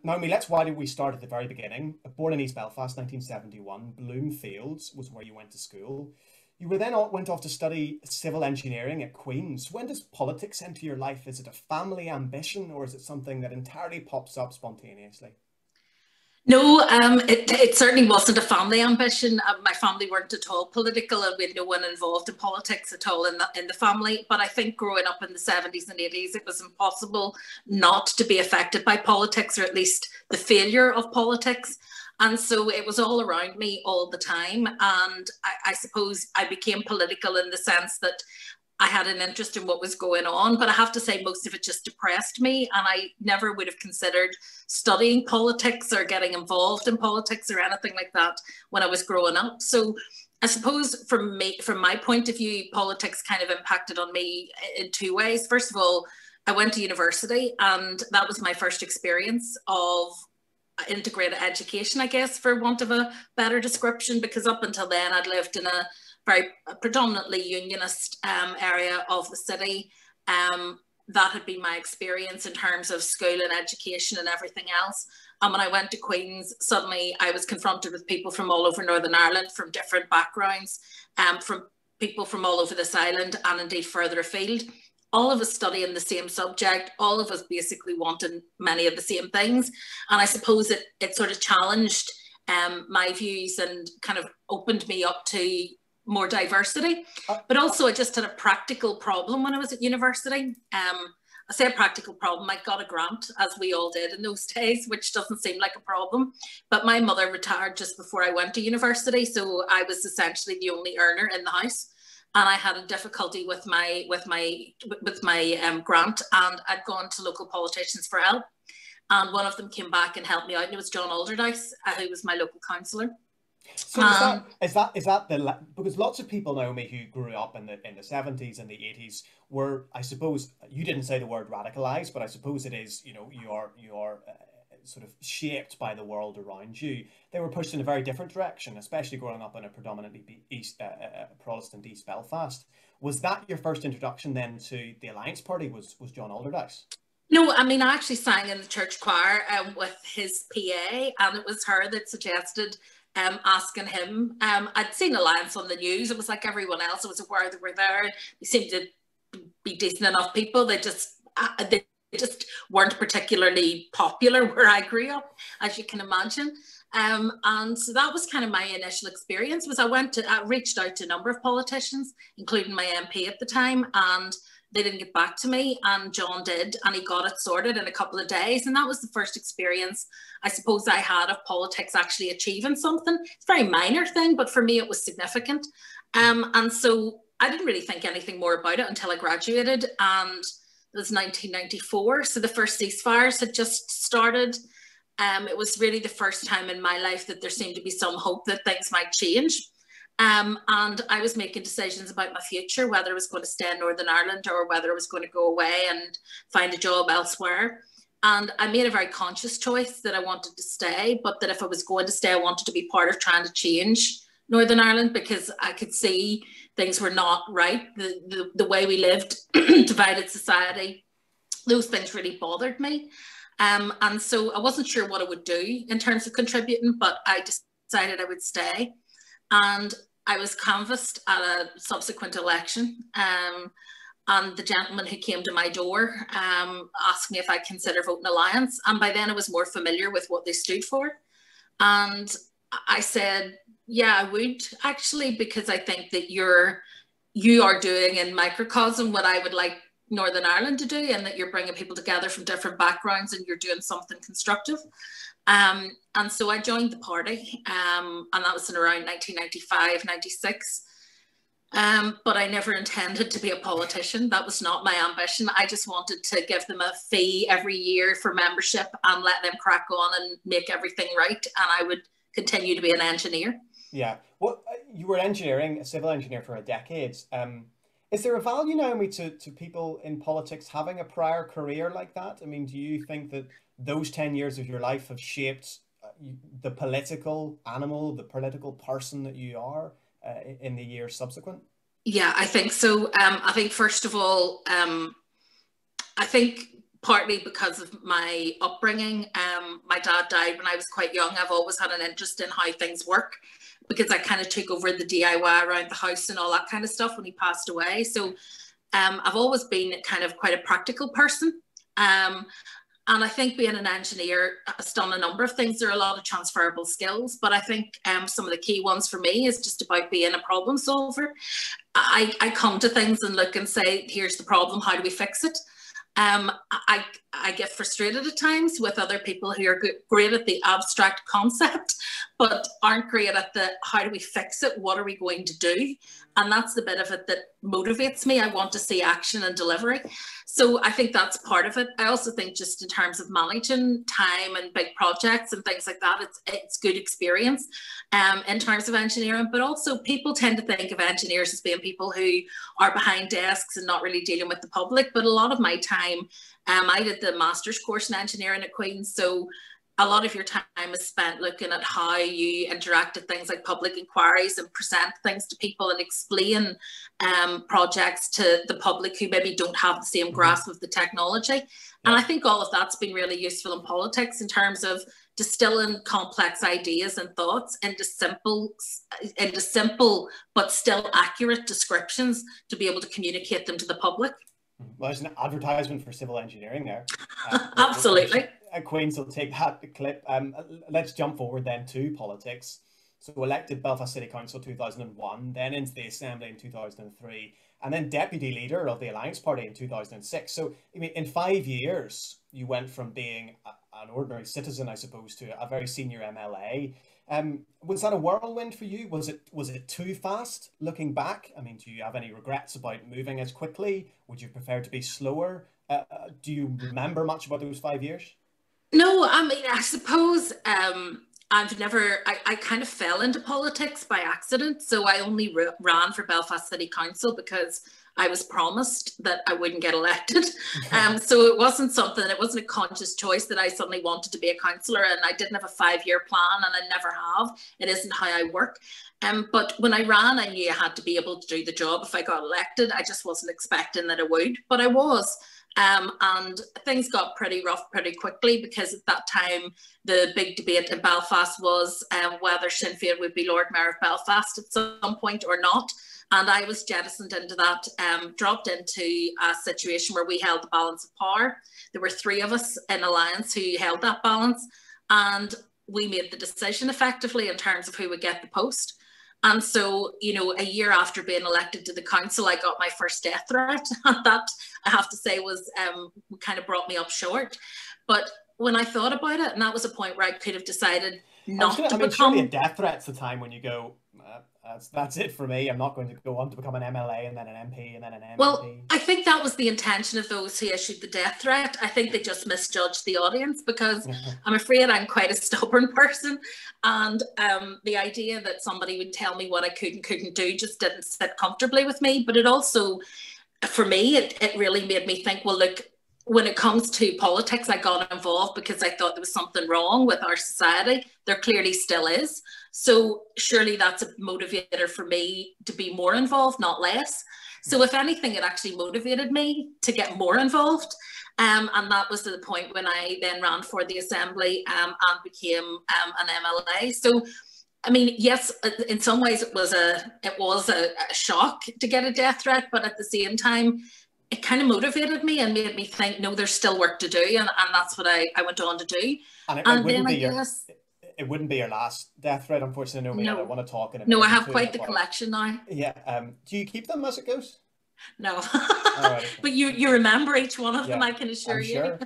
Naomi, why did we start at the very beginning? Born in East Belfast, 1971, Bloomfields was where you went to school. You were then went off to study civil engineering at Queen's. When does politics enter your life? Is it a family ambition or is it something that entirely pops up spontaneously? No, it certainly wasn't a family ambition. My family weren't at all political, and we had no one involved in politics at all in the family. But I think growing up in the 70s and 80s, it was impossible not to be affected by politics, or at least the failure of politics. And so it was all around me all the time. And I suppose I became political in the sense that I had an interest in what was going on, but I have to say most of it just depressed me, and I never would have considered studying politics or getting involved in politics or anything like that when I was growing up. So I suppose from my point of view, politics kind of impacted on me in two ways. First of all, I went to university, and that was my first experience of integrated education, I guess, for want of a better description, because up until then I'd lived in a very predominantly unionist area of the city. That had been my experience in terms of school and education and everything else. And when I went to Queen's, suddenly I was confronted with people from all over Northern Ireland, from different backgrounds, from people from all over this island and indeed further afield. All of us studying the same subject, all of us basically wanting many of the same things. And I suppose it sort of challenged my views and kind of opened me up to more diversity. But also I just had a practical problem when I was at university. I say a practical problem, I got a grant, as we all did in those days, which doesn't seem like a problem. But my mother retired just before I went to university, so I was essentially the only earner in the house. And I had a difficulty with my grant, and I'd gone to local politicians for help. And one of them came back and helped me out, and it was John Alderdice, who was my local councillor. So is that the, because lots of people, Naomi, who grew up in the 70s and the 80s were, I suppose, you didn't say the word radicalized, but I suppose it is, you know, you are sort of shaped by the world around you. They were pushed in a very different direction, especially growing up in a predominantly Protestant East Belfast. Was that your first introduction then to the Alliance Party? Was John Alderdice? No, I mean, I actually sang in the church choir with his PA, and it was her that suggested asking him. I'd seen Alliance on the news. It was like everyone else. I was aware they were there. They seemed to be decent enough people. They just weren't particularly popular where I grew up, as you can imagine. And so that was kind of my initial experience. Was I reached out to a number of politicians, including my MP at the time, and they didn't get back to me, and John did, and he got it sorted in a couple of days. And that was the first experience, I suppose, I had of politics actually achieving something. It's a very minor thing, but for me it was significant. And so I didn't really think anything more about it until I graduated, and it was 1994. So the first ceasefires had just started. It was really the first time in my life that there seemed to be some hope that things might change. And I was making decisions about my future, whether I was going to stay in Northern Ireland or whether I was going to go away and find a job elsewhere. And I made a very conscious choice that I wanted to stay, but that if I was going to stay, I wanted to be part of trying to change Northern Ireland, because I could see things were not right. The way we lived, divided society, those things really bothered me. And so I wasn't sure what I would do in terms of contributing, but I decided I would stay. And I was canvassed at a subsequent election, and the gentleman who came to my door asked me if I consider voting Alliance, and by then I was more familiar with what they stood for. And I said, yeah, I would actually, because I think that you are doing in microcosm what I would like Northern Ireland to do, and that you're bringing people together from different backgrounds and you're doing something constructive. And so I joined the party, and that was in around 1995, 96. But I never intended to be a politician. That was not my ambition. I just wanted to give them a fee every year for membership and let them crack on and make everything right. And I would continue to be an engineer. Yeah. Well, you were engineering, a civil engineer for a decade. Is there a value, Naomi, to people in politics having a prior career like that? I mean, do you think that those 10 years of your life have shaped the political animal, the political person that you are in the years subsequent? Yeah, I think so. I think, first of all, I think partly because of my upbringing. My dad died when I was quite young. I've always had an interest in how things work because I kind of took over the DIY around the house and all that kind of stuff when he passed away. So I've always been kind of quite a practical person. And I think being an engineer has done a number of things. There are a lot of transferable skills, but I think some of the key ones for me is just about being a problem solver. I come to things and look and say, here's the problem, how do we fix it? I get frustrated at times with other people who are great at the abstract concept, but aren't great at the how do we fix it? What are we going to do? And that's the bit of it that motivates me. I want to see action and delivery. So I think that's part of it. I also think just in terms of managing time and big projects and things like that, it's good experience in terms of engineering. But also people tend to think of engineers as being people who are behind desks and not really dealing with the public. But a lot of my time, I did the master's course in engineering at Queen's. So a lot of your time is spent looking at how you interact with things like public inquiries and present things to people and explain projects to the public who maybe don't have the same grasp of the technology. And I think all of that's been really useful in politics in terms of distilling complex ideas and thoughts into simple but still accurate descriptions to be able to communicate them to the public. Well, there's an advertisement for civil engineering there. Absolutely. Queen's will take that clip. Let's jump forward then to politics. So elected Belfast City Council 2001, then into the Assembly in 2003, and then Deputy Leader of the Alliance Party in 2006. So, I mean, in 5 years, you went from being an ordinary citizen, I suppose, to a very senior MLA. Was that a whirlwind for you? Was it too fast looking back? I mean, do you have any regrets about moving as quickly? Would you prefer to be slower? Do you remember much about those 5 years? No, I mean, I suppose I kind of fell into politics by accident. So I only ran for Belfast City Council because I was promised that I wouldn't get elected. So it wasn't a conscious choice that I suddenly wanted to be a councillor, and I didn't have a 5-year plan, and I never have. It isn't how I work. But when I ran, I knew I had to be able to do the job if I got elected. I just wasn't expecting that I would, but I was. And things got pretty rough pretty quickly because at that time the big debate in Belfast was whether Sinn Féin would be Lord Mayor of Belfast at some point or not. And I was jettisoned into that, dropped into a situation where we held the balance of power. There were 3 of us in Alliance who held that balance, and we made the decision effectively in terms of who would get the post. And so, you know, a year after being elected to the council, I got my first death threat. And that, I have to say, was kind of brought me up short. But when I thought about it, and that was a point where I could have decided not to become... surely a death threat's the time when you go, that's it for me. I'm not going to go on to become an MLA and then an MP and then an MP. Well, I think that was the intention of those who issued the death threat. I think they just misjudged the audience because I'm afraid I'm quite a stubborn person. And the idea that somebody would tell me what I could and couldn't do just didn't sit comfortably with me. But it also, for me, it really made me think, well, look, when it comes to politics, I got involved because I thought there was something wrong with our society. There clearly still is. So surely that's a motivator for me to be more involved, not less. So if anything, it actually motivated me to get more involved. And that was the point when I then ran for the Assembly and became an MLA. So, I mean, yes, in some ways it was a shock to get a death threat, but at the same time, it kind of motivated me and made me think, no, there's still work to do. And that's what I went on to do. And then I guess... It wouldn't be your last death threat, unfortunately. Naomi. No. I want to talk in a minute. No, I have quite the collection now. Yeah. Do you keep them as it goes? No. Right. But you remember each one of them, I can assure you. Sure.